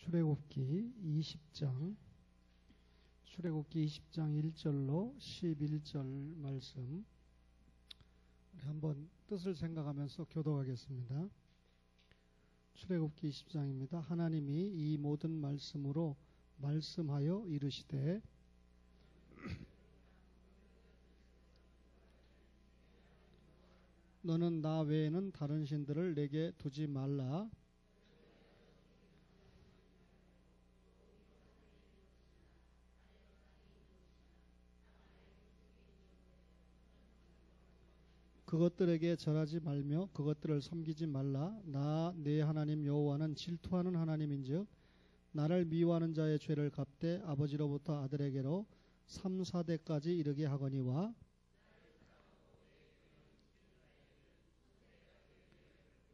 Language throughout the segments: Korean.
출애굽기 20장 1절로 11절 말씀 우리 한번 뜻을 생각하면서 교독하겠습니다. 출애굽기 20장입니다. 하나님이 이 모든 말씀으로 말씀하여 이르시되 너는 나 외에는 다른 신들을 내게 두지 말라. 그것들에게 절하지 말며 그것들을 섬기지 말라. 나 내 하나님 여호와는 질투하는 하나님인즉 나를 미워하는 자의 죄를 갚되 아버지로부터 아들에게로 3, 4대까지 이르게 하거니와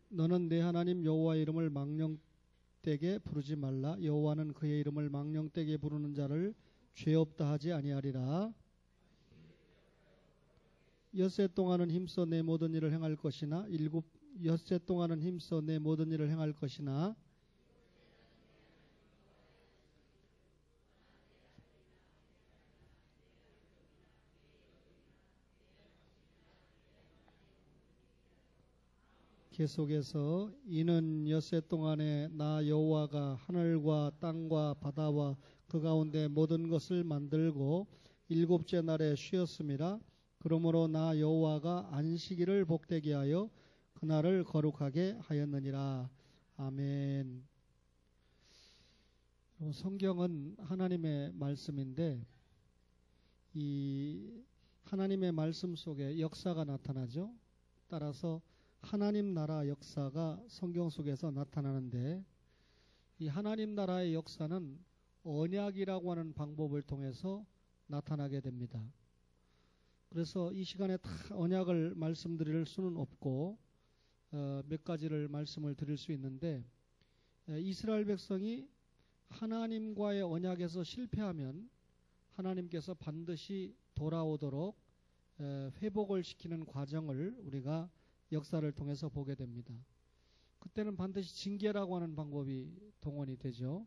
너는 내 하나님 여호와의 이름을 망령되게 부르지 말라. 여호와는 그의 이름을 망령되게 부르는 자를 죄 없다 하지 아니하리라. 엿새 동안은 힘써 내 모든 일을 행할 것이나 엿새 동안은 힘써 내 모든 일을 행할 것이나 계속해서 이는 엿새 동안에 나 여호와가 하늘과 땅과 바다와 그 가운데 모든 것을 만들고 일곱째 날에 쉬었음이라. 그러므로 나 여호와가 안식일을 복되게 하여 그날을 거룩하게 하였느니라. 아멘. 성경은 하나님의 말씀인데 이 하나님의 말씀 속에 역사가 나타나죠. 따라서 하나님 나라 역사가 성경 속에서 나타나는데 이 하나님 나라의 역사는 언약이라고 하는 방법을 통해서 나타나게 됩니다. 그래서 이 시간에 다 언약을 말씀드릴 수는 없고 몇 가지를 말씀을 드릴 수 있는데 이스라엘 백성이 하나님과의 언약에서 실패하면 하나님께서 반드시 돌아오도록 회복을 시키는 과정을 우리가 역사를 통해서 보게 됩니다. 그때는 반드시 징계라고 하는 방법이 동원이 되죠.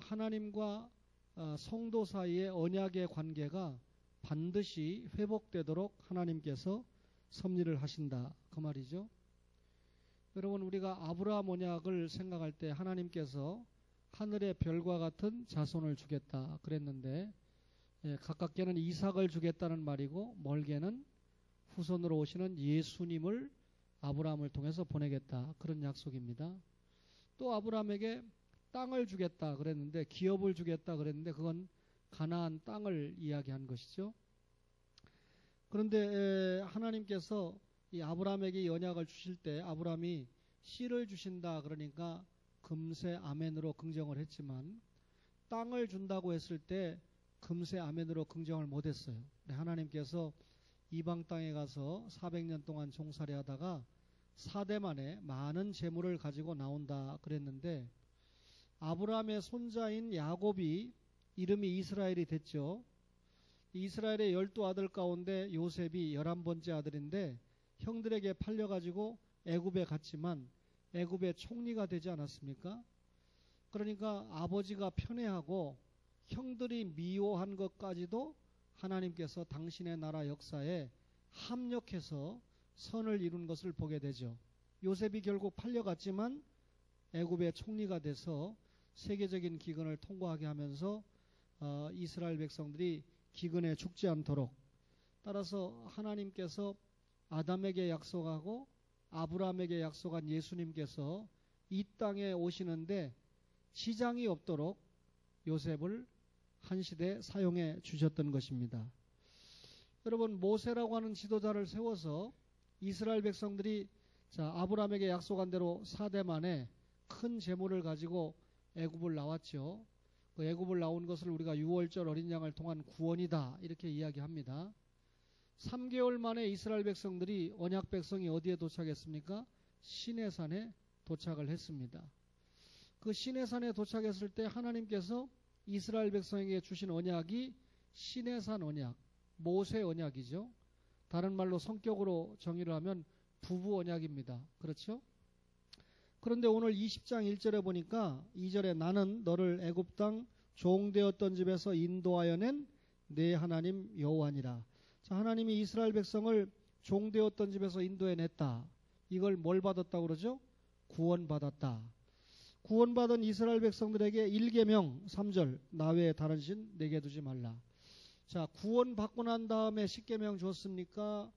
하나님과 성도 사이의 언약의 관계가 반드시 회복되도록 하나님께서 섭리를 하신다. 그 말이죠. 여러분 우리가 아브라함 언약을 생각할 때 하나님께서 하늘의 별과 같은 자손을 주겠다 그랬는데 가깝게는 이삭을 주겠다는 말이고 멀게는 후손으로 오시는 예수님을 아브라함을 통해서 보내겠다. 그런 약속입니다. 또 아브라함에게 땅을 주겠다 그랬는데 기업을 주겠다 그랬는데 그건 가나안 땅을 이야기한 것이죠. 그런데 하나님께서 이 아브라함에게 언약을 주실 때 아브라함이 씨를 주신다 그러니까 금세 아멘으로 긍정을 했지만 땅을 준다고 했을 때 금세 아멘으로 긍정을 못했어요. 하나님께서 이방 땅에 가서 400년 동안 종살이 하다가 4대 만에 많은 재물을 가지고 나온다 그랬는데 아브라함의 손자인 야곱이 이름이 이스라엘이 됐죠. 이스라엘의 12아들 가운데 요셉이 11번째 아들인데 형들에게 팔려가지고 애굽에 갔지만 애굽의 총리가 되지 않았습니까? 그러니까 아버지가 편애하고 형들이 미워한 것까지도 하나님께서 당신의 나라 역사에 합력해서 선을 이룬 것을 보게 되죠. 요셉이 결국 팔려갔지만 애굽의 총리가 돼서 세계적인 기근을 통과하게 하면서 이스라엘 백성들이 기근에 죽지 않도록 따라서 하나님께서 아담에게 약속하고 아브라함에게 약속한 예수님께서 이 땅에 오시는데 지장이 없도록 요셉을 한 시대 사용해 주셨던 것입니다. 여러분 모세라고 하는 지도자를 세워서 이스라엘 백성들이 아브라함에게 약속한 대로 4대 만에 큰 재물을 가지고 애굽을 나왔죠. 그 애굽을 나온 것을 우리가 유월절 어린 양을 통한 구원이다 이렇게 이야기합니다. 3개월 만에 이스라엘 백성들이 언약 백성이 어디에 도착했습니까? 시내산에 도착을 했습니다. 그 시내산에 도착했을 때 하나님께서 이스라엘 백성에게 주신 언약이 시내산 언약, 모세 언약이죠. 다른 말로 성격으로 정의를 하면 부부 언약입니다. 그렇죠? 그런데 오늘 20장 1절에 보니까 2절에 나는 너를 애굽 땅 종되었던 집에서 인도하여 낸 내 하나님 여호와니라. 자, 하나님이 이스라엘 백성을 종되었던 집에서 인도해 냈다. 이걸 뭘 받았다고 그러죠? 구원받았다. 구원받은 이스라엘 백성들에게 1계명 3절 나 외에 다른 신 내게 두지 말라. 자, 구원받고 난 다음에 10계명 줬습니까?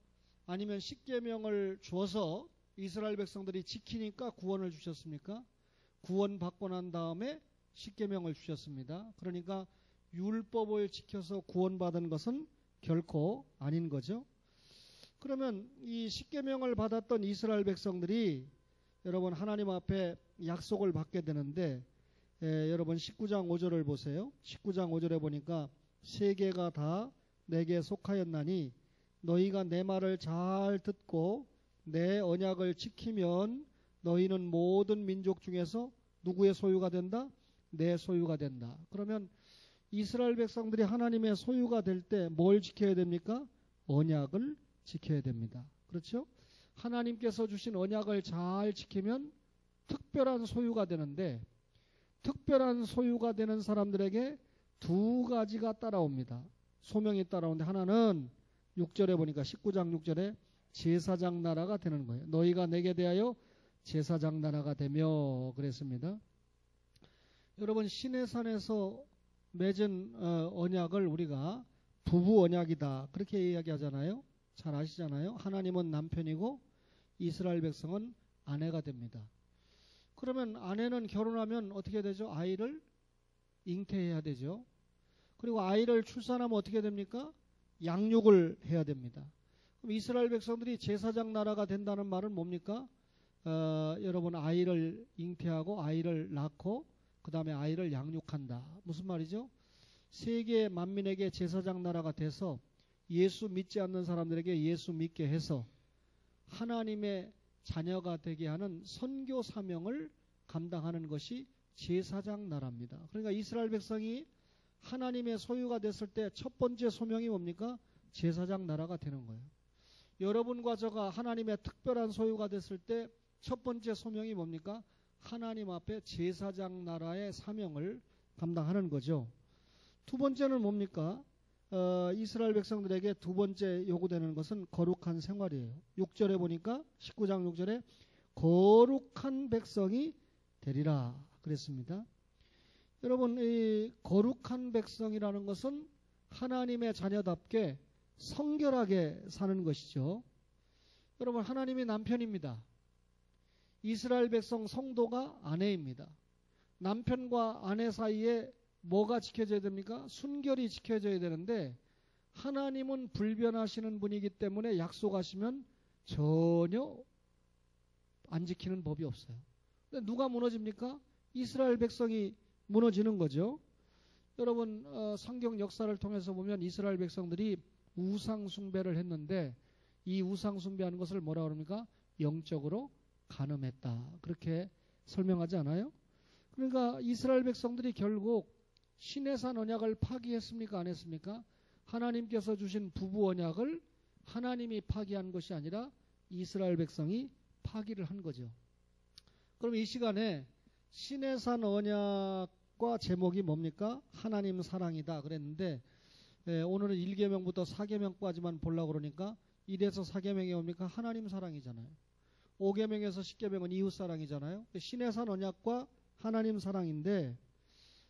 아니면 10계명을 줘서 이스라엘 백성들이 지키니까 구원을 주셨습니까? 구원받고 난 다음에 10계명을 주셨습니다. 그러니까 율법을 지켜서 구원받은 것은 결코 아닌 거죠. 그러면 이 10계명을 받았던 이스라엘 백성들이 여러분 하나님 앞에 약속을 받게 되는데 여러분 19장 5절을 보세요. 19장 5절에 보니까 세계가 다 내게 속하였나니 너희가 내 말을 잘 듣고 내 언약을 지키면 너희는 모든 민족 중에서 누구의 소유가 된다? 내 소유가 된다. 그러면 이스라엘 백성들이 하나님의 소유가 될 때 뭘 지켜야 됩니까? 언약을 지켜야 됩니다. 그렇죠? 하나님께서 주신 언약을 잘 지키면 특별한 소유가 되는데 특별한 소유가 되는 사람들에게 두 가지가 따라옵니다. 소명이 따라오는데 하나는 6절에 보니까 19장 6절에 제사장 나라가 되는 거예요. 너희가 내게 대하여 제사장 나라가 되며 그랬습니다. 여러분 시내산에서 맺은 언약을 우리가 부부 언약이다 그렇게 이야기하잖아요. 잘 아시잖아요. 하나님은 남편이고 이스라엘 백성은 아내가 됩니다. 그러면 아내는 결혼하면 어떻게 되죠? 아이를 잉태해야 되죠. 그리고 아이를 출산하면 어떻게 됩니까? 양육을 해야 됩니다. 그럼 이스라엘 백성들이 제사장 나라가 된다는 말은 뭡니까? 여러분 아이를 잉태하고 아이를 낳고 그 다음에 아이를 양육한다. 무슨 말이죠? 세계 만민에게 제사장 나라가 돼서 예수 믿지 않는 사람들에게 예수 믿게 해서 하나님의 자녀가 되게 하는 선교 사명을 감당하는 것이 제사장 나라입니다. 그러니까 이스라엘 백성이 하나님의 소유가 됐을 때 첫 번째 소명이 뭡니까? 제사장 나라가 되는 거예요. 여러분과 저가 하나님의 특별한 소유가 됐을 때 첫 번째 소명이 뭡니까? 하나님 앞에 제사장 나라의 사명을 감당하는 거죠. 두 번째는 뭡니까? 이스라엘 백성들에게 두 번째 요구되는 것은 거룩한 생활이에요. 6절에 보니까 19장 6절에 거룩한 백성이 되리라 그랬습니다. 여러분 이 거룩한 백성이라는 것은 하나님의 자녀답게 성결하게 사는 것이죠. 여러분 하나님이 남편입니다. 이스라엘 백성 성도가 아내입니다. 남편과 아내 사이에 뭐가 지켜져야 됩니까? 순결이 지켜져야 되는데 하나님은 불변하시는 분이기 때문에 약속하시면 전혀 안 지키는 법이 없어요. 근데 누가 무너집니까? 이스라엘 백성이 무너지는 거죠. 여러분 성경 역사를 통해서 보면 이스라엘 백성들이 우상 숭배를 했는데 이 우상 숭배하는 것을 뭐라 그럽니까? 영적으로 간음했다. 그렇게 설명하지 않아요? 그러니까 이스라엘 백성들이 결국 시내산 언약을 파기했습니까? 안 했습니까? 하나님께서 주신 부부 언약을 하나님이 파기한 것이 아니라 이스라엘 백성이 파기를 한 거죠. 그럼 이 시간에 시내산 언약과 제목이 뭡니까? 하나님 사랑이다 그랬는데 오늘은 1계명부터 4계명까지만 보려고 그러니까 1에서 4계명이 뭡니까? 하나님 사랑이잖아요. 5계명에서 10계명은 이웃 사랑이잖아요. 시내산 언약과 하나님 사랑인데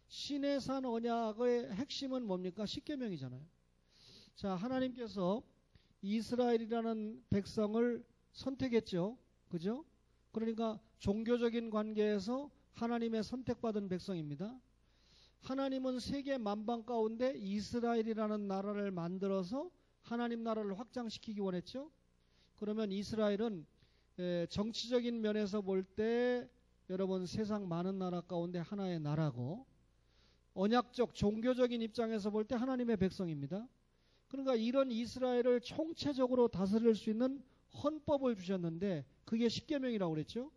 시내산 언약의 핵심은 뭡니까? 10계명이잖아요. 자, 하나님께서 이스라엘이라는 백성을 선택했죠. 그죠? 그러니까 종교적인 관계에서 하나님의 선택받은 백성입니다. 하나님은 세계 만방 가운데 이스라엘이라는 나라를 만들어서 하나님 나라를 확장시키기 원했죠. 그러면 이스라엘은 정치적인 면에서 볼 때 여러분 세상 많은 나라 가운데 하나의 나라고 언약적 종교적인 입장에서 볼 때 하나님의 백성입니다. 그러니까 이런 이스라엘을 총체적으로 다스릴 수 있는 헌법을 주셨는데 그게 10계명이라고 그랬죠.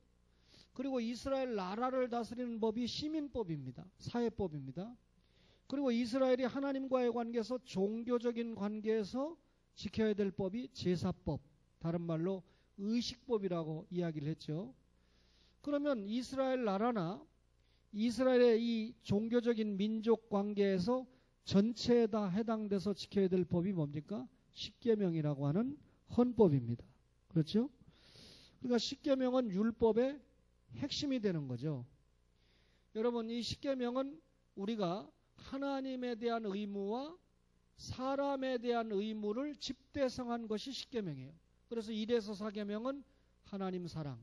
그리고 이스라엘 나라를 다스리는 법이 시민법입니다. 사회법입니다. 그리고 이스라엘이 하나님과의 관계에서 종교적인 관계에서 지켜야 될 법이 제사법, 다른 말로 의식법이라고 이야기를 했죠. 그러면 이스라엘 나라나 이스라엘의 이 종교적인 민족 관계에서 전체에 다 해당돼서 지켜야 될 법이 뭡니까? 십계명이라고 하는 헌법입니다. 그렇죠? 그러니까 십계명은 율법의 핵심이 되는 거죠. 여러분, 이 십계명은 우리가 하나님에 대한 의무와 사람에 대한 의무를 집대성한 것이 십계명이에요. 그래서 1에서 4계명은 하나님 사랑,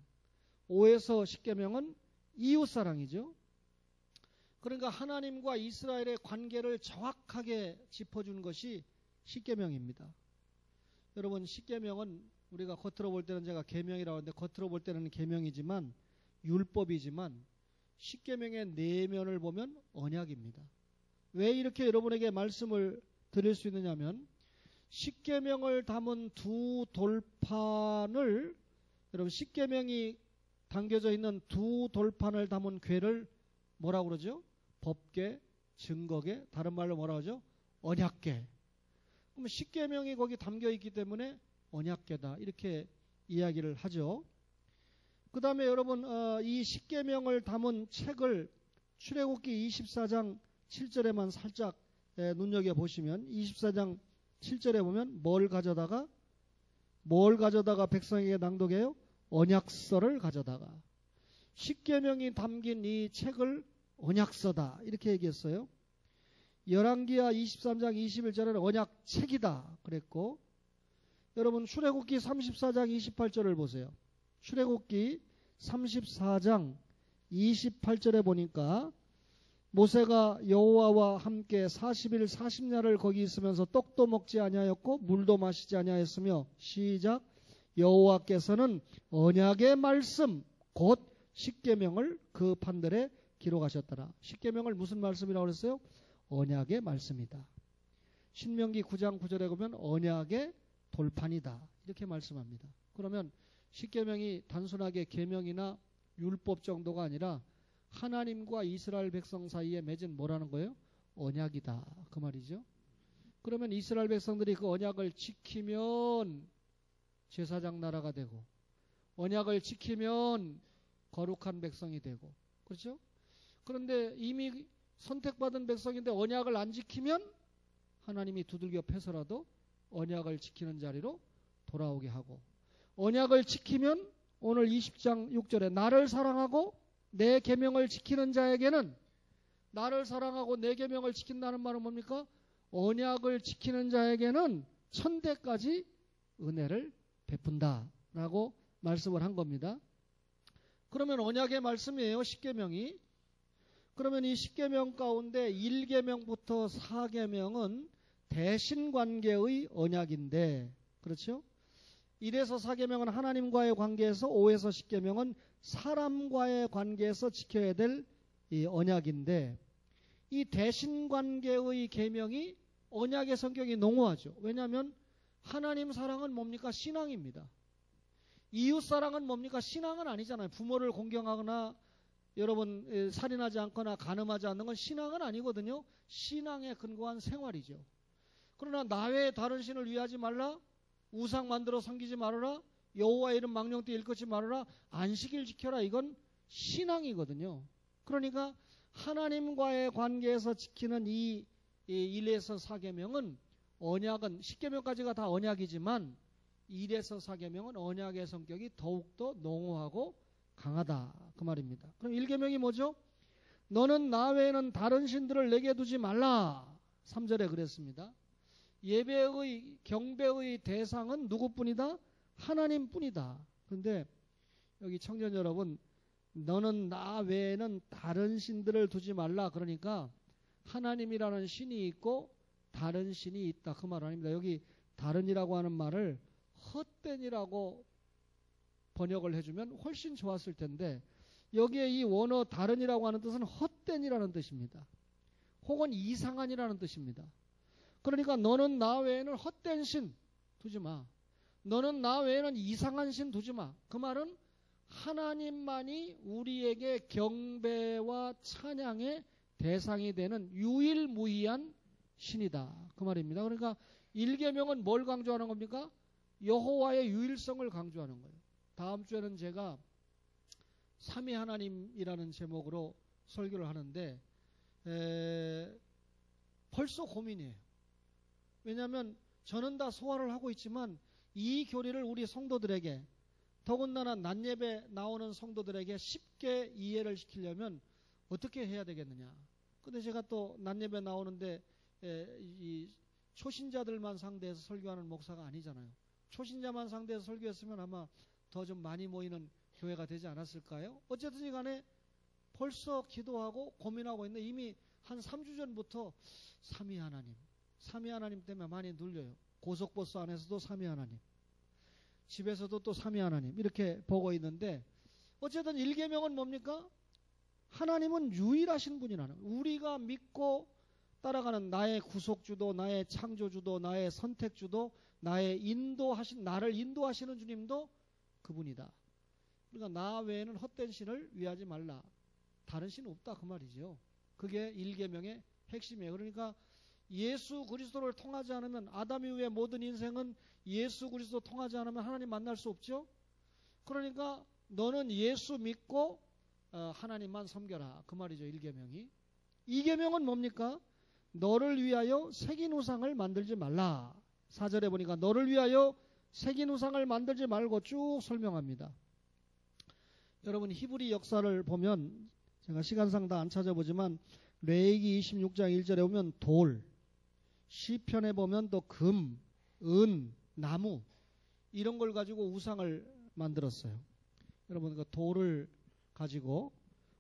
5에서 10계명은 이웃 사랑이죠. 그러니까 하나님과 이스라엘의 관계를 정확하게 짚어준 것이 십계명입니다. 여러분, 십계명은 우리가 겉으로 볼 때는 제가 계명이라고 하는데 겉으로 볼 때는 계명이지만 율법이지만 십계명의 내면을 보면 언약입니다. 왜 이렇게 여러분에게 말씀을 드릴 수 있느냐 하면 십계명을 담은 두 돌판을 여러분 십계명이 담겨져 있는 두 돌판을 담은 궤를 뭐라고 그러죠? 법궤, 증거궤, 다른 말로 뭐라고 하죠? 언약궤. 그러면 십계명이 거기 담겨 있기 때문에 언약궤다 이렇게 이야기를 하죠. 그 다음에 여러분 이 십계명을 담은 책을 출애굽기 24장 7절에만 살짝 눈여겨보시면 24장 7절에 보면 뭘 가져다가 백성에게 낭독해요? 언약서를 가져다가. 십계명이 담긴 이 책을 언약서다 이렇게 얘기했어요. 열왕기하 23장 21절에는 언약책이다 그랬고, 여러분 출애굽기 34장 28절을 보세요. 출애굽기 34장 28절에 보니까 모세가 여호와와 함께 40일 40야를 거기 있으면서 떡도 먹지 아니하였고 물도 마시지 아니하였으며 시작 여호와께서는 언약의 말씀 곧 십계명을 그 판들에 기록하셨더라. 십계명을 무슨 말씀이라고 그랬어요? 언약의 말씀이다. 신명기 9장 9절에 보면 언약의 돌판이다 이렇게 말씀합니다. 그러면 십계명이 단순하게 계명이나 율법 정도가 아니라 하나님과 이스라엘 백성 사이에 맺은 뭐라는 거예요? 언약이다 그 말이죠. 그러면 이스라엘 백성들이 그 언약을 지키면 제사장 나라가 되고 언약을 지키면 거룩한 백성이 되고 그렇죠? 그런데 이미 선택받은 백성인데 언약을 안 지키면 하나님이 두들겨 패서라도 언약을 지키는 자리로 돌아오게 하고, 언약을 지키면 오늘 20장 6절에 나를 사랑하고 내 계명을 지키는 자에게는, 나를 사랑하고 내 계명을 지킨다는 말은 뭡니까? 언약을 지키는 자에게는 천대까지 은혜를 베푼다 라고 말씀을 한 겁니다. 그러면 언약의 말씀이에요 십계명이. 그러면 이 십계명 가운데 1계명부터 4계명은 대신관계의 언약인데, 그렇죠? 1에서 4계명은 하나님과의 관계에서, 5에서 10계명은 사람과의 관계에서 지켜야 될 이 언약인데, 이 대신관계의 계명이 언약의 성격이 농후하죠. 왜냐하면 하나님 사랑은 뭡니까? 신앙입니다. 이웃 사랑은 뭡니까? 신앙은 아니잖아요. 부모를 공경하거나 여러분 살인하지 않거나 간음하지 않는 건 신앙은 아니거든요. 신앙에 근거한 생활이죠. 그러나 나 외에 다른 신을 위하지 말라, 우상 만들어 섬기지 말아라, 여호와의 이름 망령되이 일컫지 말아라, 안식일 지켜라, 이건 신앙이거든요. 그러니까 하나님과의 관계에서 지키는 이 1에서 4계명은 언약은 10계명까지가 다 언약이지만 1에서 4계명은 언약의 성격이 더욱더 농후하고 강하다 그 말입니다. 그럼 1계명이 뭐죠? 너는 나 외에는 다른 신들을 내게 두지 말라. 3절에 그랬습니다. 예배의 경배의 대상은 누구뿐이다? 하나님뿐이다. 그런데 여기 청년 여러분, 너는 나 외에는 다른 신들을 두지 말라. 그러니까 하나님이라는 신이 있고 다른 신이 있다 그 말 아닙니다. 여기 다른이라고 하는 말을 헛된이라고 번역을 해주면 훨씬 좋았을 텐데, 여기에 이 원어 다른이라고 하는 뜻은 헛된이라는 뜻입니다. 혹은 이상한이라는 뜻입니다. 그러니까 너는 나 외에는 헛된 신 두지 마. 너는 나 외에는 이상한 신 두지 마. 그 말은 하나님만이 우리에게 경배와 찬양의 대상이 되는 유일무이한 신이다 그 말입니다. 그러니까 1계명은 뭘 강조하는 겁니까? 여호와의 유일성을 강조하는 거예요. 다음 주에는 제가 삼위 하나님이라는 제목으로 설교를 하는데 벌써 고민이에요. 왜냐하면 저는 다 소화를 하고 있지만 이 교리를 우리 성도들에게, 더군다나 낮예배 나오는 성도들에게 쉽게 이해를 시키려면 어떻게 해야 되겠느냐. 근데 제가 또 낮예배 나오는데 이 초신자들만 상대해서 설교하는 목사가 아니잖아요. 초신자만 상대해서 설교했으면 아마 더 좀 많이 모이는 교회가 되지 않았을까요? 어쨌든 간에 벌써 기도하고 고민하고 있는데 이미 한 3주 전부터 삼위 하나님 때문에 많이 눌려요. 고속버스 안에서도 삼위 하나님, 집에서도 또 삼위 하나님 이렇게 보고 있는데, 어쨌든 1계명은 뭡니까? 하나님은 유일하신 분이라는, 우리가 믿고 따라가는 나의 구속주도, 나의 창조주도, 나의 선택주도, 나를 인도하시는 주님도 그분이다. 그러니까 나 외에는 헛된 신을 위하지 말라. 다른 신 없다 그 말이죠. 그게 1계명의 핵심이에요. 그러니까 예수 그리스도를 통하지 않으면, 아담 이후의 모든 인생은 예수 그리스도 통하지 않으면 하나님 만날 수 없죠. 그러니까 너는 예수 믿고 하나님만 섬겨라 그 말이죠. 1계명이. 2계명은 뭡니까? 너를 위하여 새긴 우상을 만들지 말라. 4절에 보니까 너를 위하여 새긴 우상을 만들지 말고 쭉 설명합니다. 여러분 히브리 역사를 보면, 제가 시간상 다 안 찾아보지만 레위기 26장 1절에 보면 돌, 시편에 보면 또 금, 은, 나무 이런 걸 가지고 우상을 만들었어요. 여러분 그 돌을 가지고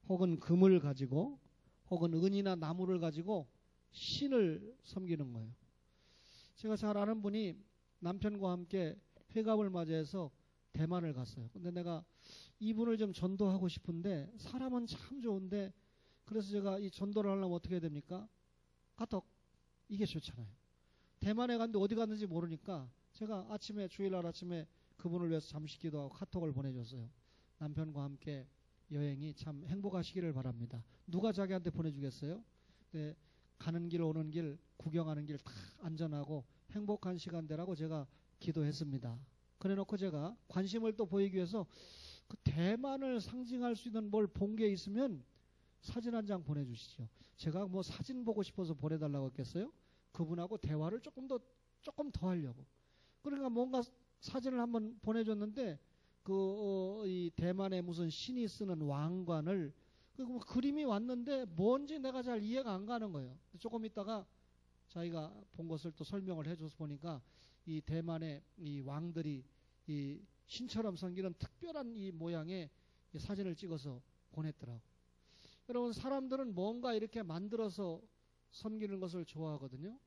혹은 금을 가지고 혹은 은이나 나무를 가지고 신을 섬기는 거예요. 제가 잘 아는 분이 남편과 함께 회갑을 맞이해서 대만을 갔어요. 근데 내가 이분을 좀 전도하고 싶은데 사람은 참 좋은데, 그래서 제가 이 전도를 하려면 어떻게 해야 됩니까? 카톡. 이게 좋잖아요. 대만에 갔는데 어디 갔는지 모르니까 제가 주일날 아침에 그분을 위해서 잠시 기도하고 카톡을 보내줬어요. 남편과 함께 여행이 참 행복하시기를 바랍니다. 누가 자기한테 보내주겠어요? 네, 가는 길 오는 길 구경하는 길 다 안전하고 행복한 시간 되라고 제가 기도했습니다. 그래놓고 제가 관심을 또 보이기 위해서 그 대만을 상징할 수 있는 뭘 본 게 있으면 사진 한 장 보내주시죠. 제가 뭐 사진 보고 싶어서 보내달라고 했겠어요? 그분하고 대화를 조금 더 하려고. 그러니까 뭔가 사진을 한번 보내줬는데 이 대만의 무슨 신이 쓰는 왕관을, 뭐 그림이 왔는데 뭔지 내가 잘 이해가 안 가는 거예요. 조금 있다가 자기가 본 것을 또 설명을 해줘서 보니까 이 대만의 이 왕들이 이 신처럼 섬기는 특별한 이 모양의 이 사진을 찍어서 보냈더라고. 여러분 사람들은 뭔가 이렇게 만들어서 섬기는 것을 좋아하거든요.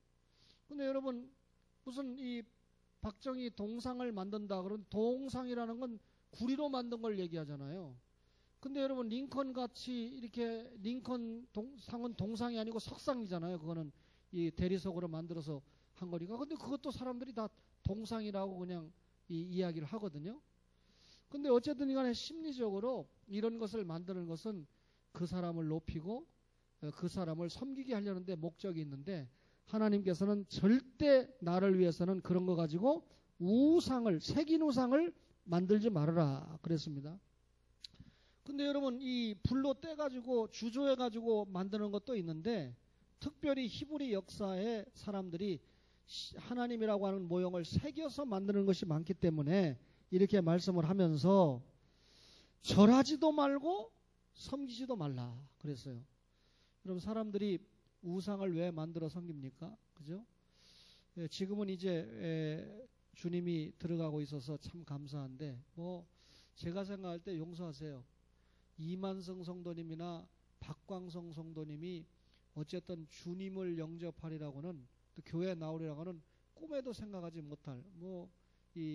근데 여러분 무슨 이 박정희 동상을 만든다 그러면 동상이라는 건 구리로 만든 걸 얘기하잖아요. 근데 여러분 링컨 같이 이렇게 상은 동상이 아니고 석상이잖아요. 그거는 이 대리석으로 만들어서 한 거니까. 근데 그것도 사람들이 다 동상이라고 그냥 이야기를 하거든요. 근데 어쨌든 간에 심리적으로 이런 것을 만드는 것은 그 사람을 높이고 그 사람을 섬기게 하려는데 목적이 있는데, 하나님께서는 절대 나를 위해서는 그런 거 가지고 새긴 우상을 만들지 말아라 그랬습니다. 근데 여러분 이 불로 떼가지고 주조해가지고 만드는 것도 있는데, 특별히 히브리 역사의 사람들이 하나님이라고 하는 모형을 새겨서 만드는 것이 많기 때문에 이렇게 말씀을 하면서 절하지도 말고 섬기지도 말라 그랬어요. 여러분 사람들이 우상을 왜 만들어 섬깁니까? 그죠? 지금은 이제 주님이 들어가고 있어서 참 감사한데, 뭐 제가 생각할 때 용서하세요. 이만성 성도님이나 박광성 성도님이 어쨌든 주님을 영접하리라고는, 또 교회에 나오리라고는 꿈에도 생각하지 못할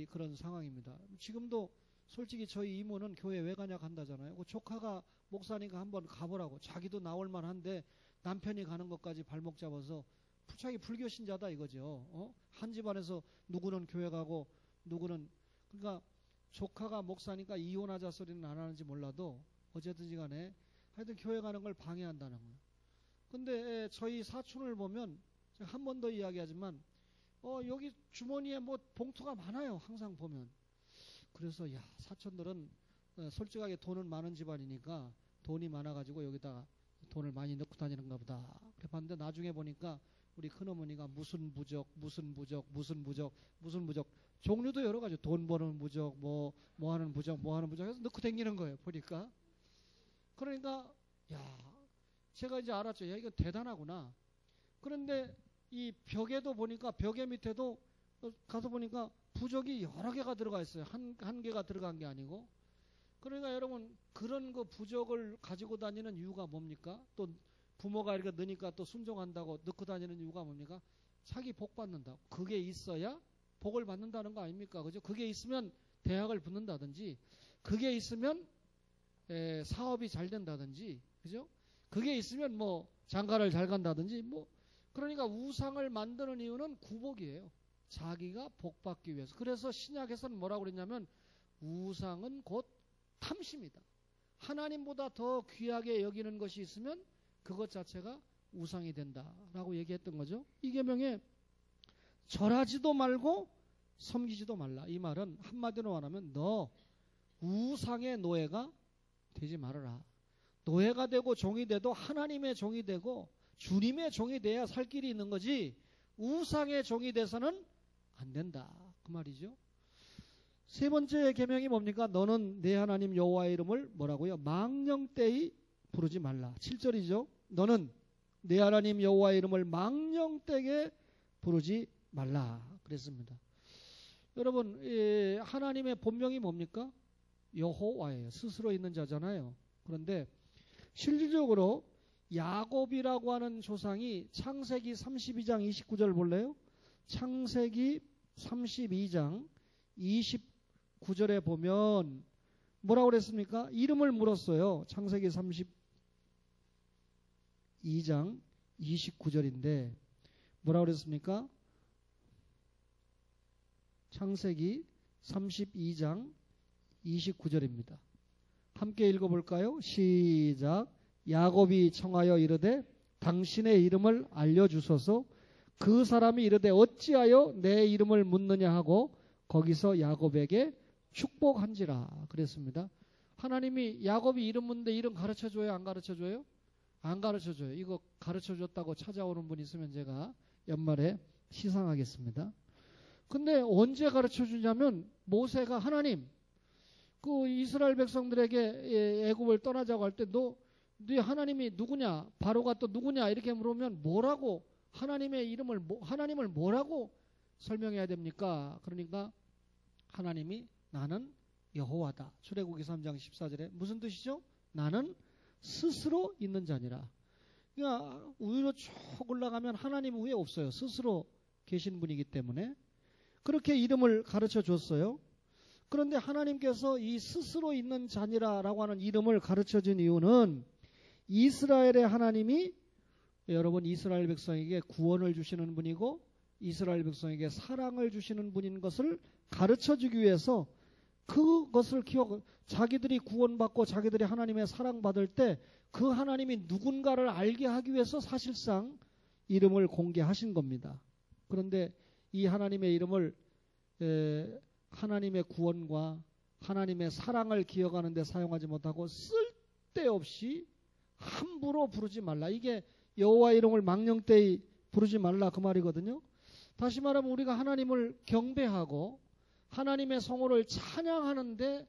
그런 상황입니다. 지금도 솔직히 저희 이모는 교회 왜 가냐 간다잖아요. 그 조카가 목사니까 한번 가보라고. 자기도 나올 만한데 남편이 가는 것까지 발목 잡아서 자기 불교 신자다 이거죠. 한 집안에서 누구는 교회 가고 누구는, 그러니까 조카가 목사니까 이혼하자 소리는 안 하는지 몰라도 어쨌든지 간에 하여튼 교회 가는 걸 방해한다는 거예요. 근데 저희 사촌을 보면 제가 한 번 더 이야기하지만 여기 주머니에 뭐 봉투가 많아요. 항상 보면. 그래서 사촌들은 솔직하게 돈은 많은 집안이니까 돈이 많아가지고 여기다가 돈을 많이 넣고 다니는가 보다. 그래 봤는데 나중에 보니까 우리 큰어머니가 무슨 부적, 무슨 부적, 무슨 부적, 무슨 부적, 종류도 여러 가지, 돈 버는 부적, 뭐 하는 부적, 뭐 하는 부적 해서 넣고 다니는 거예요. 보니까. 그러니까, 야, 제가 이제 알았죠. 야, 이거 대단하구나. 그런데 이 벽에도 보니까, 벽에 밑에도 가서 보니까 부적이 여러 개가 들어가 있어요. 한 개가 들어간 게 아니고. 그러니까 여러분, 그런 그 부적을 가지고 다니는 이유가 뭡니까? 또 부모가 이렇게 넣으니까 또 순종한다고 넣고 다니는 이유가 뭡니까? 자기 복 받는다. 그게 있어야 복을 받는다는 거 아닙니까? 그죠? 그게 있으면 대학을 붙는다든지, 그게 있으면 사업이 잘 된다든지, 그죠? 그게 있으면 뭐 장가를 잘 간다든지, 뭐 그러니까 우상을 만드는 이유는 구복이에요. 자기가 복 받기 위해서. 그래서 신약에서는 뭐라고 그랬냐면 우상은 곧 탐심이다. 하나님보다 더 귀하게 여기는 것이 있으면 그것 자체가 우상이 된다라고 얘기했던 거죠. 이 계명에 절하지도 말고 섬기지도 말라. 이 말은 한마디로 말하면 너 우상의 노예가 되지 말아라. 노예가 되고 종이 돼도 하나님의 종이 되고 주님의 종이 돼야 살 길이 있는 거지 우상의 종이 돼서는 안 된다. 그 말이죠. 세 번째 계명이 뭡니까? 너는 내 하나님 여호와의 이름을 뭐라고요? 망령되이 부르지 말라. 7절이죠. 너는 내 하나님 여호와의 이름을 망령되게 부르지 말라. 그랬습니다. 여러분, 하나님의 본명이 뭡니까? 여호와예요. 스스로 있는 자잖아요. 그런데 실질적으로 야곱이라고 하는 조상이 창세기 32장 29절 볼래요? 창세기 32장 29절에 보면 뭐라고 그랬습니까? 이름을 물었어요. 창세기 32장 29절인데 뭐라고 그랬습니까? 창세기 32장 29절입니다. 함께 읽어볼까요? 시작. 야곱이 청하여 이르되 당신의 이름을 알려주소서. 그 사람이 이르되 어찌하여 내 이름을 묻느냐 하고 거기서 야곱에게 축복한지라 그랬습니다. 하나님이 야곱이 이름 묻는데 이름 가르쳐줘요? 안 가르쳐줘요? 안 가르쳐줘요. 이거 가르쳐줬다고 찾아오는 분 있으면 제가 연말에 시상하겠습니다. 근데 언제 가르쳐주냐면 모세가 하나님 그 이스라엘 백성들에게 애굽을 떠나자고 할 때 네 하나님이 누구냐? 바로가 또 누구냐? 이렇게 물으면 뭐라고 하나님의 이름을 하나님을 뭐라고 설명해야 됩니까? 그러니까 하나님이 나는 여호와다. 출애굽기 3장 14절에 무슨 뜻이죠? 나는 스스로 있는 자니라. 그러니까 위로 쭉 올라가면 하나님 위에 없어요. 스스로 계신 분이기 때문에 그렇게 이름을 가르쳐 줬어요. 그런데 하나님께서 이 스스로 있는 자니라라고 하는 이름을 가르쳐 준 이유는 이스라엘의 하나님이 여러분 이스라엘 백성에게 구원을 주시는 분이고 이스라엘 백성에게 사랑을 주시는 분인 것을 가르쳐 주기 위해서 그것을 자기들이 구원받고 자기들이 하나님의 사랑받을 때 그 하나님이 누군가를 알게 하기 위해서 사실상 이름을 공개하신 겁니다. 그런데 이 하나님의 이름을 하나님의 구원과 하나님의 사랑을 기억하는 데 사용하지 못하고 쓸데없이 함부로 부르지 말라. 이게 여호와 이름을 망령되이 부르지 말라 그 말이거든요. 다시 말하면 우리가 하나님을 경배하고 하나님의 성호를 찬양하는데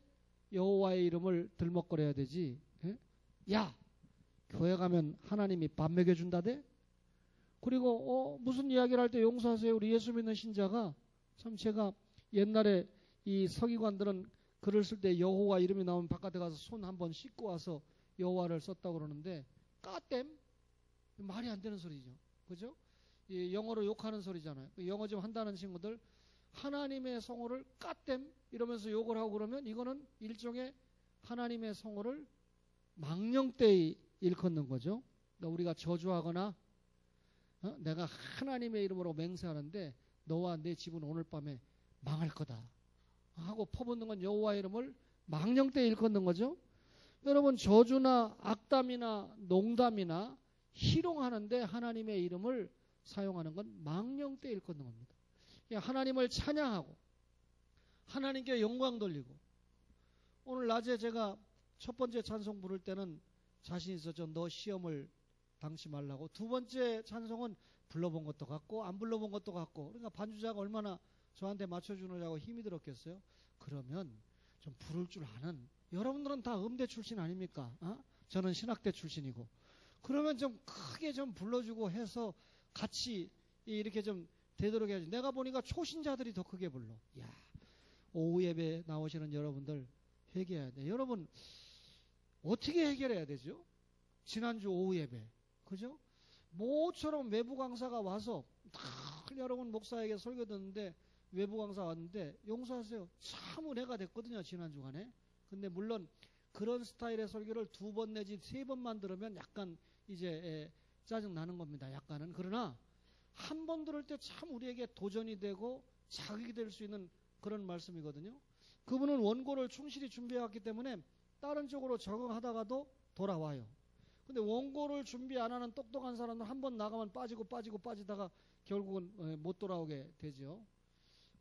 여호와의 이름을 들먹거려야 되지. 야 교회 가면 하나님이 밥 먹여준다대? 그리고 무슨 이야기를 할 때 용서하세요. 우리 예수 믿는 신자가 참 제가 옛날에 이 서기관들은 글을 쓸 때 여호와 이름이 나오면 바깥에 가서 손 한번 씻고 와서 여호와를 썼다고 그러는데 까땜 말이 안 되는 소리죠. 그죠? 영어로 욕하는 소리잖아요. 영어 좀 한다는 친구들 하나님의 성호를 까땜 이러면서 욕을 하고 그러면 이거는 일종의 하나님의 성호를 망령되이 일컫는 거죠. 그러니까 우리가 저주하거나 내가 하나님의 이름으로 맹세하는데 너와 내 집은 오늘 밤에 망할 거다 하고 퍼붓는 건 여호와의 이름을 망령되이 일컫는 거죠. 여러분 저주나 악담이나 농담이나 희롱하는데 하나님의 이름을 사용하는 건 망령되이 일컫는 겁니다. 하나님을 찬양하고 하나님께 영광 돌리고 오늘 낮에 제가 첫 번째 찬송 부를 때는 자신 있었죠. 너 시험을 당치 말라고. 두 번째 찬송은 불러본 것도 같고 안 불러본 것도 같고, 그러니까 반주자가 얼마나 저한테 맞춰주느냐고 힘이 들었겠어요. 그러면 좀 부를 줄 아는, 여러분들은 다 음대 출신 아닙니까? 저는 신학대 출신이고. 그러면 좀 크게 좀 불러주고 해서 같이 이렇게 좀 되도록 해야지. 내가 보니까 초신자들이 더 크게 불러. 야, 오후 예배 나오시는 여러분들 회개해야 돼. 여러분 어떻게 해결해야 되죠? 지난주 오후 예배, 그죠? 모처럼 외부 강사가 와서 여러분 목사에게 설교 듣는데 외부 강사 왔는데 용서하세요. 참 은혜가 됐거든요, 지난주간에. 근데 물론 그런 스타일의 설교를 2번 내지 3번만 들으면 약간 이제 짜증 나는 겁니다. 약간은. 그러나 한 번 들을 때 참 우리에게 도전이 되고 자극이 될 수 있는 그런 말씀이거든요. 그분은 원고를 충실히 준비해왔기 때문에 다른 쪽으로 적응하다가도 돌아와요. 근데 원고를 준비 안 하는 똑똑한 사람은 한 번 나가면 빠지다가 결국은 못 돌아오게 되죠.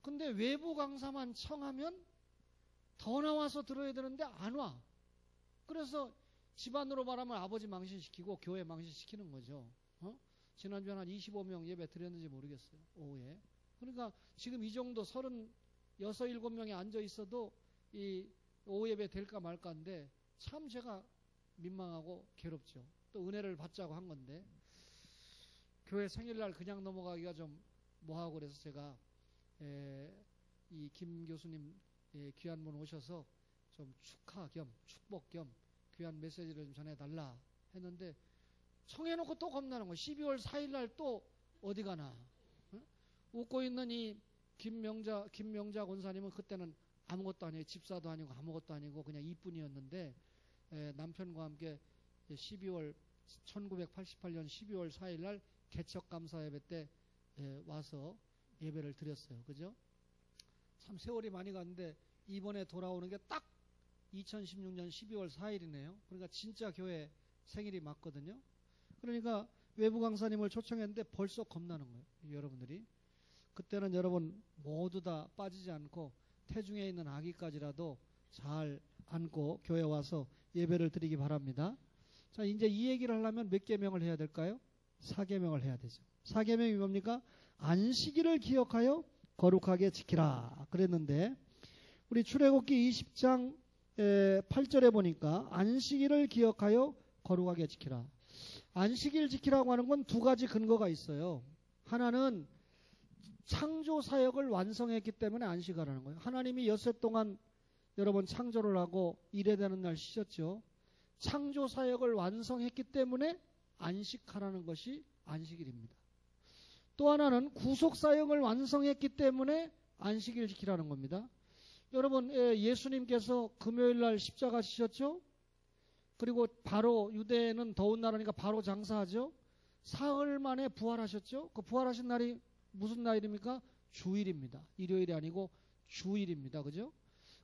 근데 외부 강사만 청하면 더 나와서 들어야 되는데 안 와. 그래서 집안으로 말하면 아버지 망신시키고 교회 망신시키는 거죠. 지난주에 한 25명 예배 드렸는지 모르겠어요. 오후에. 그러니까 지금 이 정도 36, 7명이 앉아 있어도 이 오후 예배 될까 말까인데 참 제가 민망하고 괴롭죠. 또 은혜를 받자고 한 건데 교회 생일날 그냥 넘어가기가 좀 뭐하고 그래서 제가 이 김 교수님 귀한 분 오셔서 좀 축하 겸 축복 겸 귀한 메시지를 좀 전해달라 했는데 청해놓고 또 겁나는 거예요. 12월 4일날 또 어디 가나. 웃고 있는 이 김명자 권사님은 그때는 아무것도 아니고 집사도 아니고 아무것도 아니고 그냥 이뿐이었는데 남편과 함께 1988년 12월 4일날 개척감사 예배 때 와서 예배를 드렸어요. 그죠? 참 세월이 많이 갔는데 이번에 돌아오는 게 딱 2016년 12월 4일이네요. 그러니까 진짜 교회 생일이 맞거든요. 그러니까 외부 강사님을 초청했는데 벌써 겁나는 거예요. 여러분들이. 그때는 여러분 모두 다 빠지지 않고 태중에 있는 아기까지라도 잘 안고 교회 와서 예배를 드리기 바랍니다. 자, 이제 이 얘기를 하려면 몇 계명을 해야 될까요? 4계명을 해야 되죠. 4계명이 뭡니까? 안식일을 기억하여 거룩하게 지키라 그랬는데 우리 출애굽기 20장 8절에 보니까 안식일을 기억하여 거룩하게 지키라. 안식일 지키라고 하는 건 두 가지 근거가 있어요. 하나는 창조 사역을 완성했기 때문에 안식하라는 거예요. 하나님이 엿새 동안 여러분 창조를 하고 일해야 되는 날 쉬셨죠. 창조 사역을 완성했기 때문에 안식하라는 것이 안식일입니다. 또 하나는 구속 사역을 완성했기 때문에 안식일 지키라는 겁니다. 여러분 예수님께서 금요일 날 십자가 지셨죠. 그리고 바로 유대는 더운 나라니까 바로 장사하죠. 사흘 만에 부활하셨죠. 그 부활하신 날이 무슨 날입니까? 주일입니다. 일요일이 아니고 주일입니다. 그죠?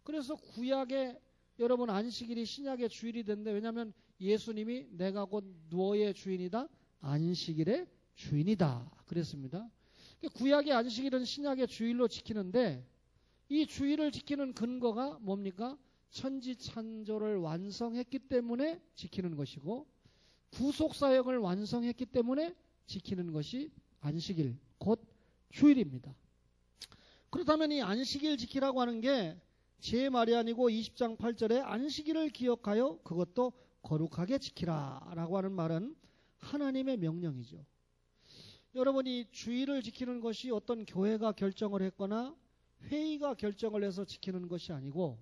그래서 구약의 여러분 안식일이 신약의 주일이 된데 왜냐하면 예수님이 내가 곧 너의 주인이다. 안식일의 주인이다. 그랬습니다. 구약의 안식일은 신약의 주일로 지키는데 이 주일을 지키는 근거가 뭡니까? 천지창조를 완성했기 때문에 지키는 것이고 구속사역을 완성했기 때문에 지키는 것이 안식일, 곧 주일입니다. 그렇다면 이 안식일 지키라고 하는 게 제 말이 아니고 20장 8절에 안식일을 기억하여 그것도 거룩하게 지키라 라고 하는 말은 하나님의 명령이죠. 여러분이 주일을 지키는 것이 어떤 교회가 결정을 했거나 회의가 결정을 해서 지키는 것이 아니고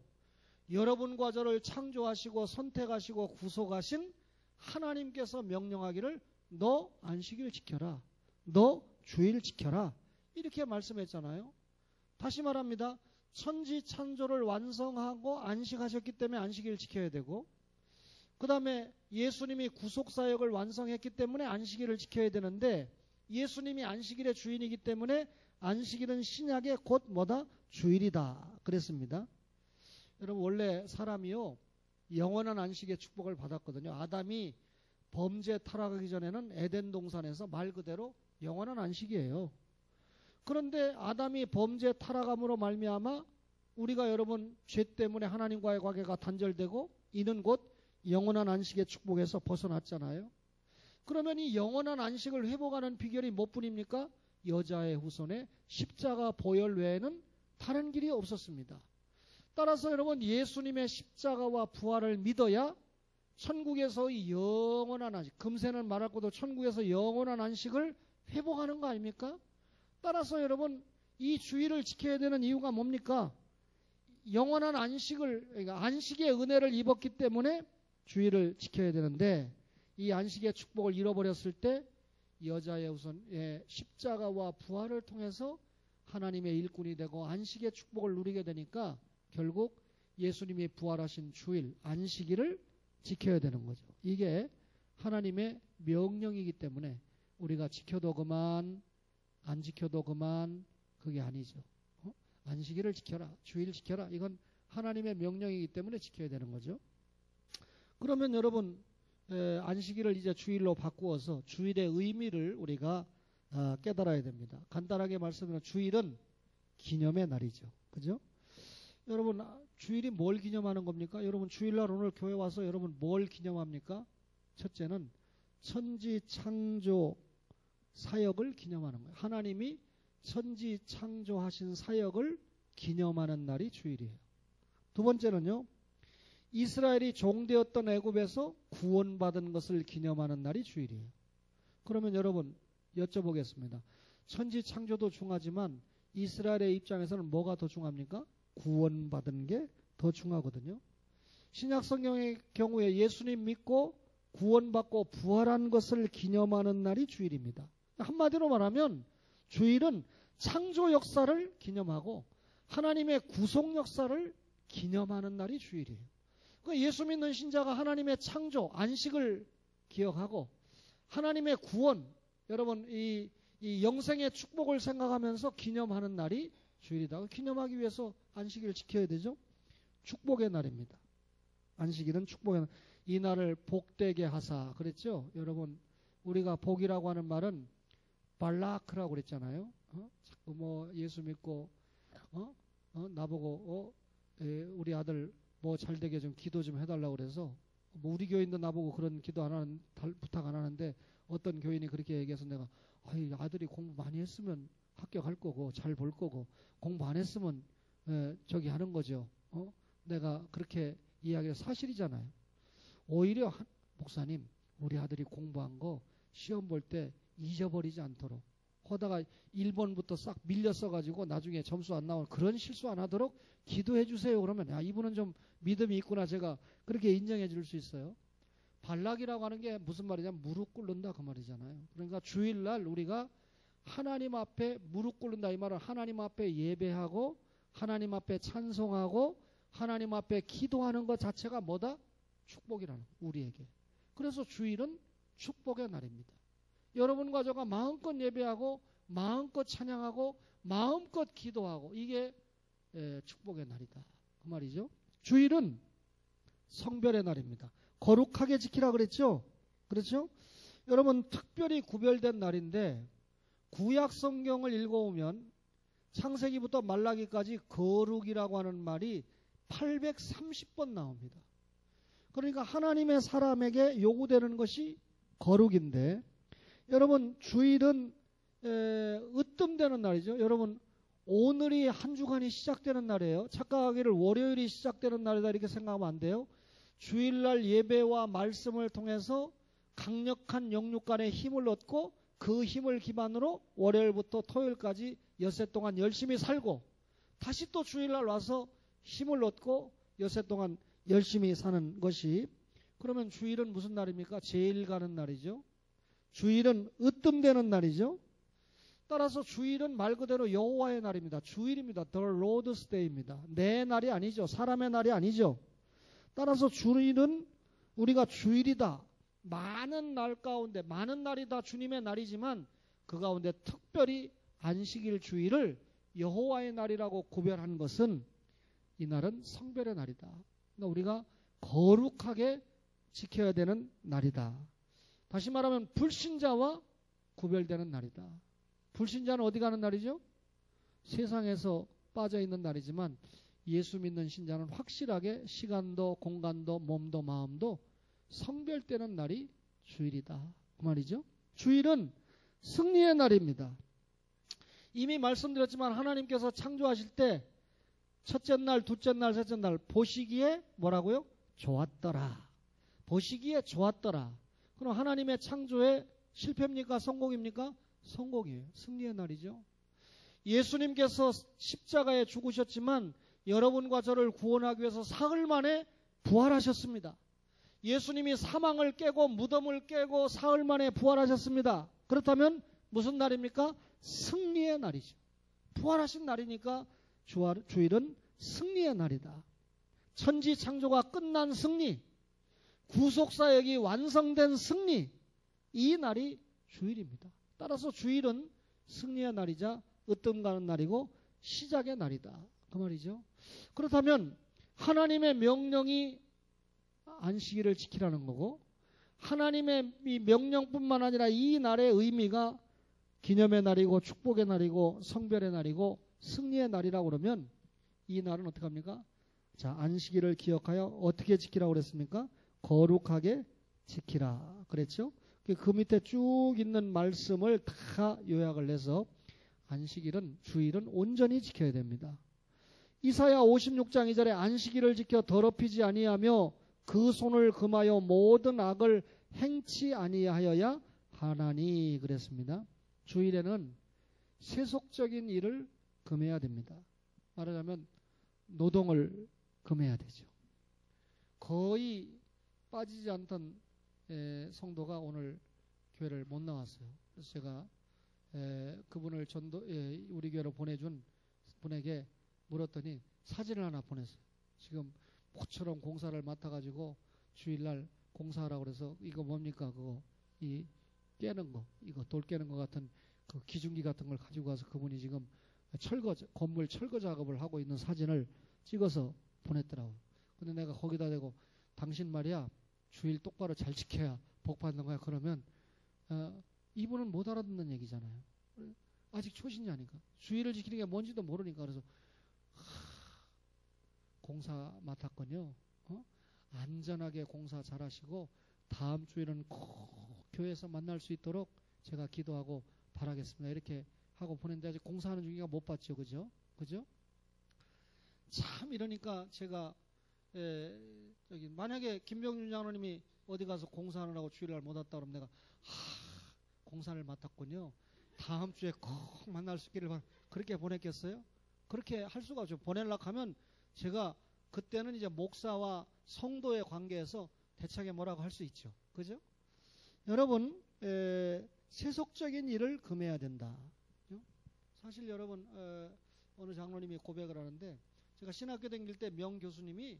여러분과 저를 창조하시고 선택하시고 구속하신 하나님께서 명령하기를 너 안식일 지켜라. 너 주일 지켜라. 이렇게 말씀했잖아요. 다시 말합니다. 천지 창조를 완성하고 안식하셨기 때문에 안식일 지켜야 되고 그 다음에 예수님이 구속사역을 완성했기 때문에 안식일을 지켜야 되는데 예수님이 안식일의 주인이기 때문에 안식일은 신약의 곧 뭐다? 주일이다. 그랬습니다. 여러분 원래 사람이요 영원한 안식의 축복을 받았거든요. 아담이 범죄 타락하기 전에는 에덴 동산에서 말 그대로 영원한 안식이에요. 그런데 아담이 범죄 타락함으로 말미암아 우리가 여러분 죄 때문에 하나님과의 관계가 단절되고 이는 곧 영원한 안식의 축복에서 벗어났잖아요. 그러면 이 영원한 안식을 회복하는 비결이 뭐뿐입니까? 여자의 후손의 십자가 보혈 외에는 다른 길이 없었습니다. 따라서 여러분 예수님의 십자가와 부활을 믿어야 천국에서 이 영원한 안식, 금세는 말할 것도 천국에서 영원한 안식을 회복하는 거 아닙니까? 따라서 여러분 이 주의를 지켜야 되는 이유가 뭡니까? 영원한 안식을, 그러니까 안식의 은혜를 입었기 때문에 주의를 지켜야 되는데 이 안식의 축복을 잃어버렸을 때 여자의 후손의 십자가와 부활을 통해서 하나님의 일꾼이 되고 안식의 축복을 누리게 되니까 결국 예수님이 부활하신 주일 안식일을 지켜야 되는 거죠. 이게 하나님의 명령이기 때문에 우리가 지켜도 그만 안 지켜도 그만 그게 아니죠. 안식일을 지켜라, 주일 지켜라. 이건 하나님의 명령이기 때문에 지켜야 되는 거죠. 그러면 여러분 안식일을 이제 주일로 바꾸어서 주일의 의미를 우리가 깨달아야 됩니다. 간단하게 말씀드리면 주일은 기념의 날이죠. 그죠? 여러분 주일이 뭘 기념하는 겁니까? 여러분 주일날 오늘 교회 와서 여러분 뭘 기념합니까? 첫째는 천지 창조 사역을 기념하는 거예요. 하나님이 천지 창조하신 사역을 기념하는 날이 주일이에요. 두 번째는요. 이스라엘이 종되었던 애굽에서 구원받은 것을 기념하는 날이 주일이에요. 그러면 여러분 여쭤보겠습니다. 천지 창조도 중하지만 이스라엘의 입장에서는 뭐가 더 중합니까? 구원받은 게 더 중하거든요. 신약 성경의 경우에 예수님 믿고 구원받고 부활한 것을 기념하는 날이 주일입니다. 한마디로 말하면 주일은 창조 역사를 기념하고 하나님의 구속 역사를 기념하는 날이 주일이에요. 예수 믿는 신자가 하나님의 창조, 안식을 기억하고 하나님의 구원, 여러분 이 영생의 축복을 생각하면서 기념하는 날이 주일이다. 기념하기 위해서 안식일을 지켜야 되죠. 축복의 날입니다. 안식일은 축복의 날. 이 날을 복되게 하사 그랬죠. 여러분 우리가 복이라고 하는 말은 발라크라고 그랬잖아요. 자꾸 뭐 예수 믿고 나보고 우리 아들 뭐 잘되게 좀 기도 좀 해달라고 그래서 뭐 우리 교인도 나보고 그런 기도 안 하는 부탁 안 하는데 어떤 교인이 그렇게 얘기해서 내가 아들이 공부 많이 했으면 합격할 거고 잘 볼 거고 공부 안 했으면 저기 하는 거죠. 내가 그렇게 이야기가 사실이잖아요. 오히려 목사님 우리 아들이 공부한 거 시험 볼 때 잊어버리지 않도록 하다가 1번부터 싹 밀려 써가지고 나중에 점수 안 나오는 그런 실수 안 하도록 기도해 주세요. 그러면 이분은 좀 믿음이 있구나 제가 그렇게 인정해 줄 수 있어요. 발락이라고 하는 게 무슨 말이냐면 무릎 꿇는다 그 말이잖아요. 그러니까 주일날 우리가 하나님 앞에 무릎 꿇는다 이 말은 하나님 앞에 예배하고 하나님 앞에 찬송하고 하나님 앞에 기도하는 것 자체가 뭐다? 축복이라는 우리에게. 그래서 주일은 축복의 날입니다. 여러분과 저가 마음껏 예배하고 마음껏 찬양하고 마음껏 기도하고 이게 축복의 날이다. 그 말이죠. 주일은 성별의 날입니다. 거룩하게 지키라 그랬죠. 그렇죠? 여러분 특별히 구별된 날인데 구약 성경을 읽어오면 창세기부터 말라기까지 거룩이라고 하는 말이 830번 나옵니다. 그러니까 하나님의 사람에게 요구되는 것이 거룩인데 여러분 주일은 으뜸되는 날이죠. 여러분 오늘이 한 주간이 시작되는 날이에요. 착각하기를 월요일이 시작되는 날이다 이렇게 생각하면 안 돼요. 주일날 예배와 말씀을 통해서 강력한 영육간의 힘을 얻고 그 힘을 기반으로 월요일부터 토요일까지 엿새 동안 열심히 살고 다시 또 주일날 와서 힘을 얻고 엿새 동안 열심히 사는 것이 그러면 주일은 무슨 날입니까? 제일 가는 날이죠. 주일은 으뜸되는 날이죠. 따라서 주일은 말 그대로 여호와의 날입니다. 주일입니다. The Lord's Day입니다. 내 날이 아니죠. 사람의 날이 아니죠. 따라서 주일은 우리가 주일이다. 많은 날 가운데 많은 날이 다 주님의 날이지만 그 가운데 특별히 안식일 주일을 여호와의 날이라고 구별한 것은 이 날은 성별의 날이다. 그러니까 우리가 거룩하게 지켜야 되는 날이다. 다시 말하면 불신자와 구별되는 날이다. 불신자는 어디 가는 날이죠? 세상에서 빠져 있는 날이지만 예수 믿는 신자는 확실하게 시간도 공간도 몸도 마음도 성별되는 날이 주일이다. 그 말이죠. 주일은 승리의 날입니다. 이미 말씀드렸지만 하나님께서 창조하실 때 첫째 날, 둘째 날, 셋째 날 보시기에 뭐라고요? 좋았더라. 보시기에 좋았더라. 그럼 하나님의 창조에 실패입니까? 성공입니까? 성공이에요. 승리의 날이죠. 예수님께서 십자가에 죽으셨지만 여러분과 저를 구원하기 위해서 사흘 만에 부활하셨습니다. 예수님이 사망을 깨고 무덤을 깨고 사흘 만에 부활하셨습니다. 그렇다면 무슨 날입니까? 승리의 날이죠. 부활하신 날이니까 주일은 승리의 날이다. 천지 창조가 끝난 승리, 구속사역이 완성된 승리, 이 날이 주일입니다. 따라서 주일은 승리의 날이자 으뜸 가는 날이고 시작의 날이다. 그 말이죠. 그렇다면 하나님의 명령이 안식일을 지키라는 거고 하나님의 이 명령뿐만 아니라 이 날의 의미가 기념의 날이고 축복의 날이고 성별의 날이고 승리의 날이라고 그러면 이 날은 어떻게 합니까? 자, 안식일을 기억하여 어떻게 지키라고 그랬습니까? 거룩하게 지키라 그랬죠. 그 밑에 쭉 있는 말씀을 다 요약을 해서 안식일은 주일은 온전히 지켜야 됩니다. 이사야 56장 2절에 안식일을 지켜 더럽히지 아니하며 그 손을 금하여 모든 악을 행치 아니하여야 하나니 그랬습니다. 주일에는 세속적인 일을 금해야 됩니다. 말하자면 노동을 금해야 되죠. 거의 빠지지 않던 성도가 오늘 교회를 못 나왔어요. 그래서 제가 그분을 우리 교회로 보내준 분에게 물었더니 사진을 하나 보냈어요. 지금 모처럼 공사를 맡아가지고 주일날 공사하라고 그래서 이거 뭡니까? 그거 이 깨는 거, 이거 돌 깨는 거 같은 그 기중기 같은 걸 가지고 가서 그분이 지금 건물 철거 작업을 하고 있는 사진을 찍어서 보냈더라고요. 근데 내가 거기다 대고 당신 말이야 주일 똑바로 잘 지켜야 복 받는 거야. 그러면 이분은 못 알아듣는 얘기잖아요. 아직 초신자니까 주일을 지키는 게 뭔지도 모르니까 그래서 공사 맡았군요. 안전하게 공사 잘하시고 다음 주에는 꼭 교회에서 만날 수 있도록 제가 기도하고 바라겠습니다. 이렇게 하고 보냈는데 아직 공사하는 중이가 못 봤죠. 그죠? 참 이러니까 제가 여기 만약에 김병준 장로님이 어디 가서 공사하느라고 주일날 못 왔다 그러면 내가 공사를 맡았군요. 다음 주에 꼭 만날 수 있기를 그렇게 보냈겠어요? 그렇게 할 수가 없죠. 보내려고 하면 제가 그때는 이제 목사와 성도의 관계에서 대차게 뭐라고 할 수 있죠. 그죠? 여러분 세속적인 일을 금해야 된다. 사실 여러분 어느 장로님이 고백을 하는데 제가 신학교 다닐 때 명 교수님이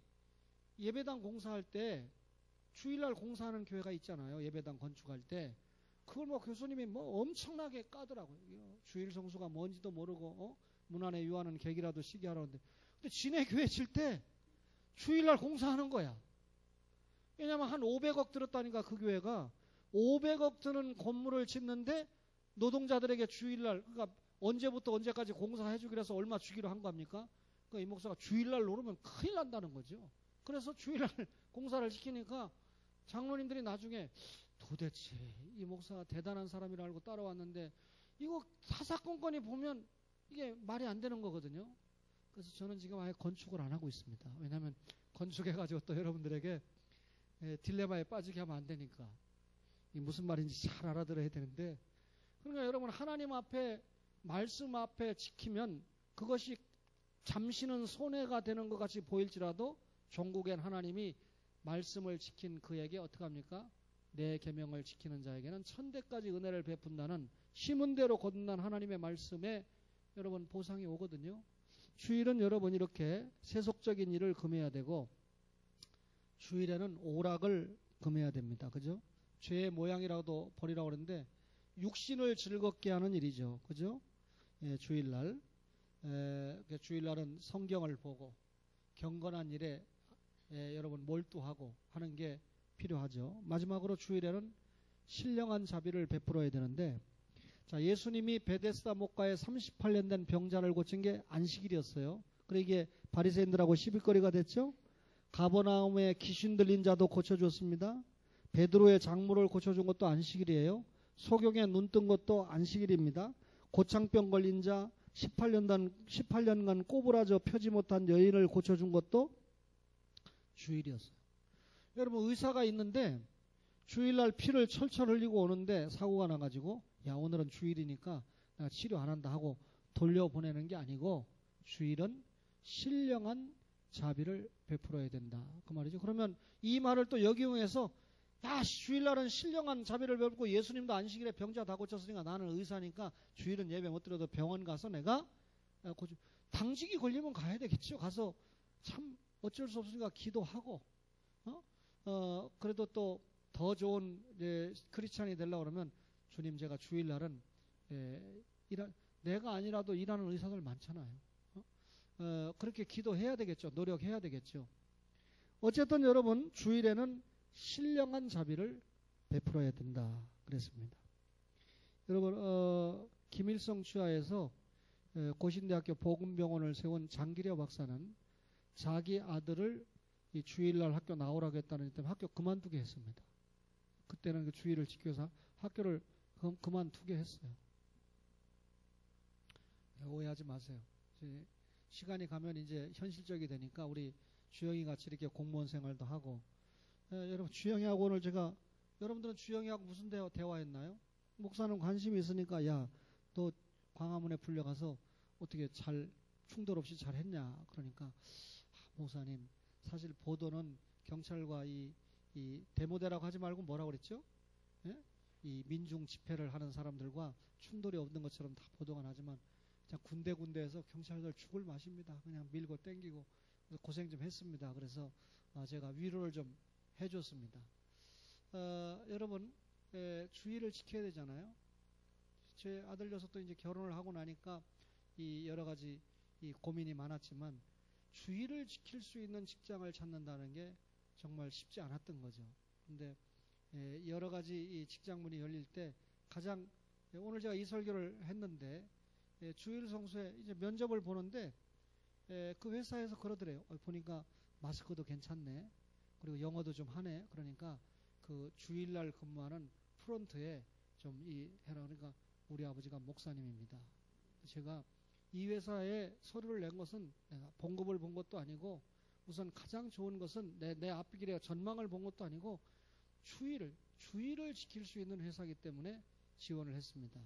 예배당 공사할 때 주일날 공사하는 교회가 있잖아요. 예배당 건축할 때 그걸 뭐 교수님이 뭐 엄청나게 까더라고요. 주일 성수가 뭔지도 모르고 문 안에 유하는 객이라도 쉬게 하라는데 근데 지네 교회 칠 때 주일날 공사하는 거야. 왜냐하면 한 500억 들었다니까 그 교회가 500억 드는 건물을 짓는데 노동자들에게 주일날 그러니까 언제부터 언제까지 공사해주기로 해서 얼마 주기로 한 겁니까? 그러니까 이 목사가 주일날 노르면 큰일 난다는 거죠. 그래서 주일날 공사를 시키니까 장로님들이 나중에 도대체 이 목사가 대단한 사람이라 알고 따라왔는데 이거 사사건건이 보면 이게 말이 안 되는 거거든요. 그래서 저는 지금 아예 건축을 안 하고 있습니다. 왜냐하면 건축해가지고 또 여러분들에게 딜레마에 빠지게 하면 안 되니까 이 무슨 말인지 잘 알아들어야 되는데 그러니까 여러분 하나님 앞에 말씀 앞에 지키면 그것이 잠시는 손해가 되는 것 같이 보일지라도 종국엔 하나님이 말씀을 지킨 그에게 어떻게 합니까? 내 계명을 지키는 자에게는 천대까지 은혜를 베푼다는 심은 대로 거듭난 하나님의 말씀에 여러분 보상이 오거든요. 주일은 여러분 이렇게 세속적인 일을 금해야 되고 주일에는 오락을 금해야 됩니다. 그죠? 죄의 모양이라도 버리라고 그러는데 육신을 즐겁게 하는 일이죠. 그죠? 주일날 주일날은 성경을 보고 경건한 일에 여러분 몰두하고 하는 게 필요하죠. 마지막으로 주일에는 신령한 자비를 베풀어야 되는데 자, 예수님이 베데스다 목가에 38년 된 병자를 고친 게 안식일이었어요. 그리고 이게 바리새인들하고 시비거리가 됐죠. 가버나움에 귀신 들린 자도 고쳐줬습니다. 베드로의 장물을 고쳐준 것도 안식일이에요. 소경에 눈 뜬 것도 안식일입니다. 고창병 걸린 자 18년간 꼬부라져 펴지 못한 여인을 고쳐준 것도 주일이었어요. 여러분, 의사가 있는데 주일날 피를 철철 흘리고 오는데 사고가 나가지고 야, 오늘은 주일이니까 내가 치료 안 한다 하고 돌려보내는 게 아니고 주일은 신령한 자비를 베풀어야 된다, 그 말이죠. 그러면 이 말을 또 역이용해서 야, 주일날은 신령한 자비를 베풀고 예수님도 안식일에 병자 다 고쳤으니까 나는 의사니까 주일은 예배 못 드려도 병원 가서 내가 당직이 걸리면 가야 되겠죠. 가서 참 어쩔 수 없으니까 기도하고 그래도 또 더 좋은 크리스찬이 되려고 그러면 주님, 제가 주일날은 내가 아니라도 일하는 의사들 많잖아요. 그렇게 기도해야 되겠죠. 노력해야 되겠죠. 어쨌든 여러분, 주일에는 신령한 자비를 베풀어야 된다 그랬습니다. 여러분, 김일성 치하에서 고신대학교 보건병원을 세운 장기려 박사는 자기 아들을 이 주일날 학교 나오라고 했다는 때문에 학교 그만두게 했습니다. 그때는 그 주일을 지켜서 학교를 그만두게 했어요. 오해하지 마세요. 시간이 가면 이제 현실적이 되니까 우리 주영이 같이 이렇게 공무원 생활도 하고, 여러분, 주영이하고 오늘 제가, 여러분들은 주영이하고 무슨 대화했나요? 목사는 관심이 있으니까 야, 너 광화문에 불려가서 어떻게 잘 충돌 없이 잘 했냐. 그러니까 목사님, 사실 보도는 경찰과 이 데모대라고 하지 말고 뭐라고 그랬죠? 예? 이 민중 집회를 하는 사람들과 충돌이 없는 것처럼 다 보도가 나지만 그냥 군데군데에서 경찰들 죽을 맛입니다. 그냥 밀고 땡기고 고생 좀 했습니다. 그래서 제가 위로를 좀 해줬습니다. 여러분, 주의를 지켜야 되잖아요. 제 아들 녀석도 이제 결혼을 하고 나니까 이 여러 가지 이 고민이 많았지만 주의를 지킬 수 있는 직장을 찾는다는 게 정말 쉽지 않았던 거죠. 근데 여러 가지 이 직장문이 열릴 때 가장, 오늘 제가 이 설교를 했는데 주일 성수에 이제 면접을 보는데 그 회사에서 그러더래요. 보니까 마스크도 괜찮네. 그리고 영어도 좀 하네. 그러니까 그 주일날 근무하는 프론트에 좀 해라. 그러니까 우리 아버지가 목사님입니다. 제가 이 회사에 서류를 낸 것은 내가 봉급을 본 것도 아니고 우선 가장 좋은 것은 내 앞길에 전망을 본 것도 아니고 주의를 지킬 수 있는 회사이기 때문에 지원을 했습니다.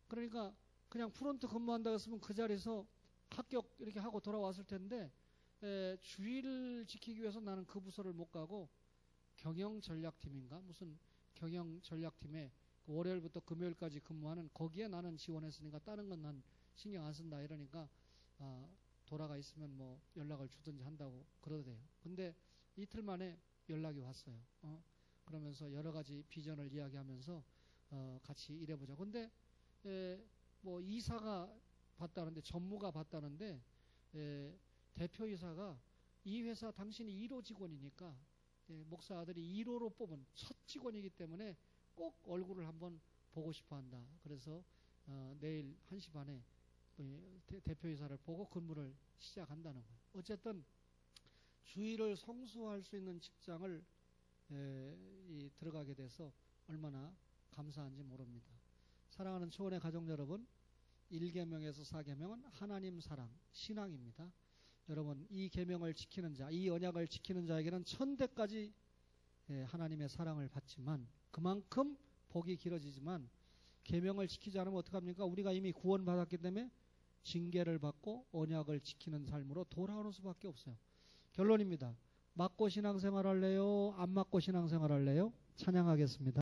그러니까 그냥 프론트 근무한다고 했으면 그 자리에서 합격 이렇게 하고 돌아왔을 텐데 주의를 지키기 위해서 나는 그 부서를 못 가고 경영전략팀인가 무슨 경영전략팀에 월요일부터 금요일까지 근무하는 거기에 나는 지원했으니까 다른 건 난 신경 안 쓴다 이러니까 돌아가 있으면 뭐 연락을 주든지 한다고 그러대요. 근데 이틀 만에 연락이 왔어요. 그러면서 여러 가지 비전을 이야기하면서 같이 일해보자. 근데 뭐 이사가 봤다는데, 전무가 봤다는데 대표이사가 이 회사 당신이 1호 직원이니까 목사 아들이 1호로 뽑은 첫 직원이기 때문에 꼭 얼굴을 한번 보고 싶어 한다. 그래서 내일 1시 반에 대표이사를 보고 근무를 시작한다는 거예요. 어쨌든 주의를 성수할 수 있는 직장을 들어가게 돼서 얼마나 감사한지 모릅니다. 사랑하는 초원의 가족 여러분, 1계명에서 4계명은 하나님 사랑, 신앙입니다. 여러분, 이 계명을 지키는 자, 이 언약을 지키는 자에게는 천대까지 하나님의 사랑을 받지만 그만큼 복이 길어지지만 계명을 지키지 않으면 어떡합니까? 우리가 이미 구원받았기 때문에 징계를 받고 언약을 지키는 삶으로 돌아오는 수밖에 없어요. 결론입니다. 맞고 신앙생활 할래요? 안 맞고 신앙생활 할래요? 찬양하겠습니다.